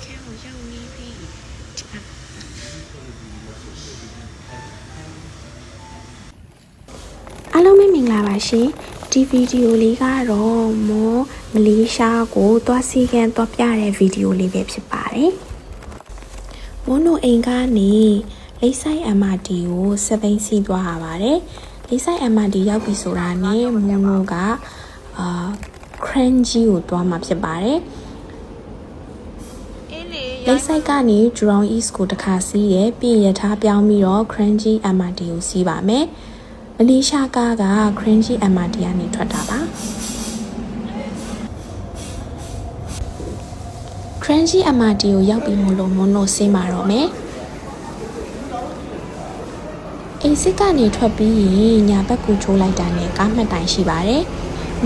ခဲကိုရောက်နေပြီအားလုံးပဲမင်္ဂလာပါရှင်ဒီဗီဒီယိုလေးကတော့မောမလေးရှားကိုသွားစီကံသွားပြတဲ့ဗီဒီယိုလေးပဲဖြစ်ပါတယ်မွန်းတို့အိမ်ကနေလိပ်ဆိုင် MRT ကိုစသိန်းစီးသွားရပါတယ်လိပ်ဆိုင် MRT ရောက်ပြီဆိုတာနဲ့မွန်းတို့ကKranji ကိုသွားမှာဖြစ်ပါတယ်လိပ်ဆိုင်ကနေ Jurong East ကိုတစ်ခါစီးရပြီးရထားပြောင်းပြီးတော့ Kranji MRT ကိုစီးပါမယ်မလေးရှားကားက Kranji MRT ကနေထွက်တာပါ Kranji MRT ကိုရောက်ပြီးမလို့မွန်းတို့ဆင်းပါတော့မယ်အိမ်စစ်ကနေထွက်ပြီးရင်ညာဘက်ကိုချိုးလိုက်တာနဲ့ကားမှတ်တိုင်ရှိပါတယ်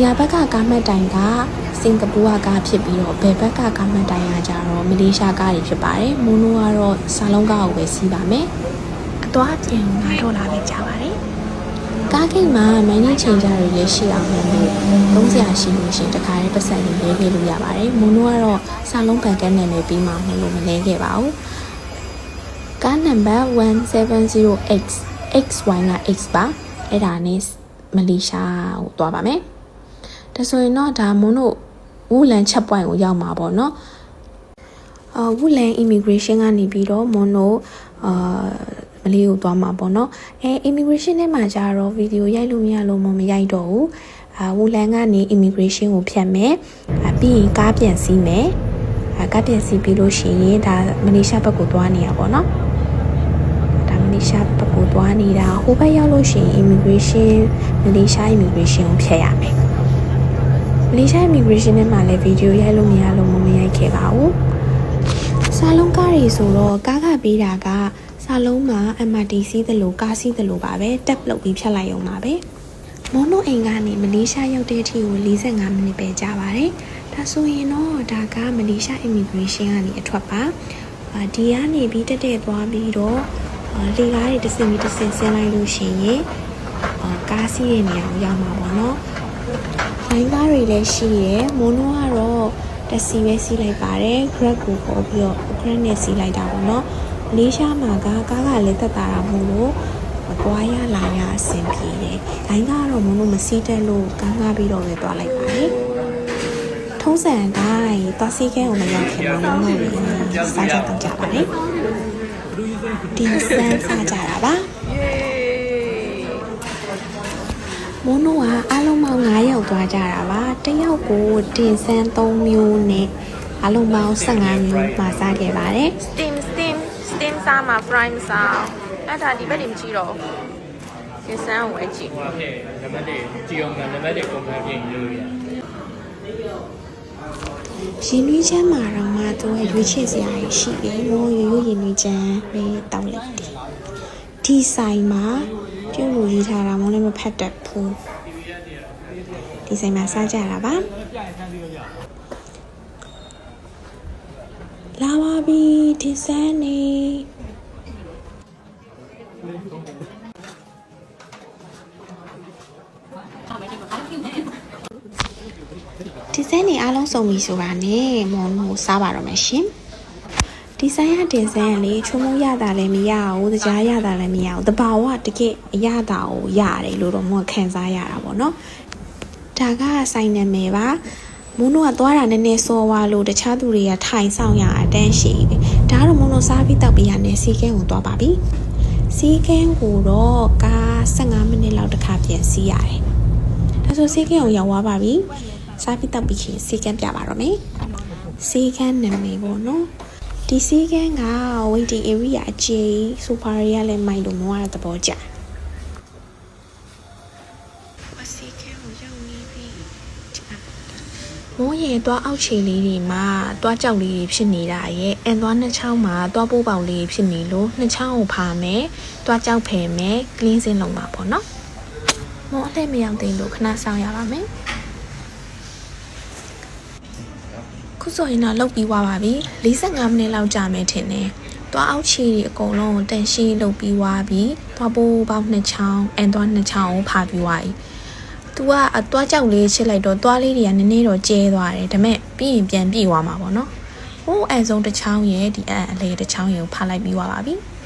ညာဘက်ကကားမှတ်တိုင်ကစင်ကာပူကကားဖြစ်ပြီးတော့ဘယ်ဘက်ကကားမှတ်တိုင်ကကြတော့မလေးရှားကားတွေဖြစ်ပါတယ်မွန်းတို့ကတော့စာလုံးကားကိုပဲစီးပါမယ်အသွားပြန်$9ပဲကြာပါတယ်ကားဂိတ်မှာမန်နီချိန်ကြတွေလည်းရှိအောင်လို့သုံးစရာရှိလို့ရှိရင်တခါလေးပတ်စံလေးလဲပေးလို့ရပါတယ်မွန်းတို့ကတော့စာလုံးဘန်ကတ်နဲ့ပဲပြီးမှမလို့မလဲခဲ့ပါဘူးကားနံပါတ်170X XY က X ပါအဲ့ဒါနဲ့မလေးရှားကိုသွားပါမယ်ဒါဆိုရင်တော့ဒါမွန်းတို့ဝူလန်ချက်ပွိုင်ကိုရောက်မှာပေါ့နော်ဝူလန် immigration ကနေပြီးတော့မွန်းတို့မလေးကိုသွားမှာပေါ့နော်immigration ထဲမှာကျတော့ဗီဒီယိုရိုက်လို့မရလို့မရိုက်တော့ဘူးဝူလန်ကနေ immigration ကိုဖြတ်မယ်ပြီးရင်ကားပြန်စီးမယ်ကားပြန်စီးပြီးလို့ရှိရင်ဒါမလေးရှားဘက်ကိုသွားနေရပါတော့ဒါမလေးရှားဘက်ကိုသွားနေတာဟိုဘက်ရောက်လို့ရှိရင် immigration မလေးရှား immigration ကိုဖြတ်ရမယ်မလေးရှား immigration ထဲမှာလည်းဗီဒီယိုရိုက်လို့မရလို့မရိုက်ခဲ့ပါဘူးစာလုံးကားတွေဆိုတော့ကားကပေးတာကစာလုံးမှာ MRT စီးသလိုကားစီးသလိုပါပဲတက်လုပ်ပြီးဖြတ်လိုက်ရုံပါပဲမွန်းတို့အိမ်ကနေမလေးရှားရောက်တဲ့အထိကို45မိနစ်ပဲကြာပါတယ်ဒါဆိုရင်တော့ဒါကမလေးရှား immigration ကနေအထွက်ပါဒီကနေပြီးတက်သွားပြီးတော့လေကားတွေတစ်စင်ပြီးတစ်စင်ဆင်းလိုက်လို့ရှိရင်ကားစီးတဲ့နေရာကိုရောက်မှာပေါ့နော်လိုင်းကားတွေလည်းရှိရယ်မွန်းတို့ကတော့တက်စီပဲစီးလိုက်ပါတယ် Grab ကိုခေါ်ပြီးတော့ Grab နဲ့စီးလိုက်တာပေါ့နော်မလေးရှားမှာကားကလည်းတက်တာမို့လို့သွားရလာရအဆင်ပြေတယ်။လိုင်းကတော့မလို့မစီးတက်လို့ကားငှားပြီးတော့ပဲသွားလိုက်ပါတယ်။ထုံးစံတိုင်းသွားစီးခဲကိုမရောက်ခင်မှာလုံးဝစားကြတော့ကြပါတယ်။ဒီစမ်းစားကြတာပါ။မွန်းတို့ကအားလုံးပေါင်း9ယောက်သွားကြတာပါ။တစ်ယောက်ကိုတင်စမ်း3မျိုးနဲ့အားလုံးပေါင်း15မျိုးမှာစားခဲ့ပါတယ်။ steam စားမှာ fry မစားအဲ့ဒါဒီဘက်တွေမကြည့်တော့ဒီစမ်းကိုအကြည့်ဟုတ်ကဲ့နံပါတ်တွေကြည့်အောင်နံပါတ်တွေပုံမှန်ပြင်လို့ရရင်းနှီးချမ်းမှာတော့မှသူရွေးချယ်စရာရှိတယ်လို့ရိုးရင်းနှီးချမ်းပဲတောင်းလိုက်တယ်ဒီဆိုင်မှာပြုလို့ရေးထားတာမလည်းမဖတ်တတ်ဘူးဒီဆိုင်မှာစားကြတာပါလာပါပြီဒီစမ်းနေဒီဇိုင်းတွေအားလုံးစုံပြီဆိုတာနဲ့မွန်ကိုစားပါတော့မယ်ရှင်ဒီဇိုင်းကဒီဇိုင်းကလေချုံမိုးရတာလည်းမရဘူးတကြားရတာလည်းမရဘူးတဘာဝတကယ်အရတာကိုရတယ်လို့တော့မွန်ခံစားရတာပေါ့နော်ဒါကဆိုင်နာမည်ပါမွန်းတို့ကသွားတာနည်းနည်းစောသွားလို့တခြားသူတွေကထိုင်ဆောင်ရအတန်းရှိပြီဒါကတော့မွန်းတို့စားပြီးတောက်ပြီးရနေစီကန်းကိုသွားပါပြီစီကန်းကိုတော့ကား15မိနစ်လောက်တစ်ခါပြန်စီးရတယ်ဒါဆိုစီကန်းကိုရောက်သွားပါပြီစားပြီးတောက်ပြီးချင်းစီကန်းပြပါတော့မယ်စီကန်းနာမည်ပေါ့နော်ဒီစီကန်းက waiting area အကြီးဆိုဖာရီကလည်းမိုက်လို့မွန်းရတဲ့သဘောကျမိုးရေသွားအောက်ခြေလေးတွေမှာသွားကြောက်လေးတွေဖြစ်နေတာရဲ့အန်သွားနှစ်ချောင်းမှာသွားပိုးပေါင်လေးဖြစ်နေလို့နှစ်ချောင်းကိုဖာမယ်သွားကြောက်ဖယ်မယ် cleansing လုပ်မှာပေါ့နော်မိုးအလှည့်မရောက်သေးလို့ခဏဆောင်ရပါမယ်ခုဆိုရင်တော့လုပ်ပြီးသွားပါပြီ45မိနစ်လောက်ကြာမယ်ထင်တယ်သွားအောက်ခြေတွေအကုန်လုံးတန်ရှင်းလုပ်ပြီးသွားပြီသွားပိုးပေါင်နှစ်ချောင်းအန်သွားနှစ်ချောင်းကိုဖာပြီးသွားပြီသူကအသွားကြောက်လေးချစ်လိုက်တော့သွားလေးတွေကနည်းနည်းတော့ကျဲသွားတယ်ဒါပေမဲ့ပြီးရင်ပြန်ပြေးသွားမှာပေါ့နော် ဟိုးအန်ဆုံးတစ်ချောင်းရဲ့ဒီအန်အလေတစ်ချောင်းရဲ့ကိုဖားလိုက်ပြီးသွားပါပြီ။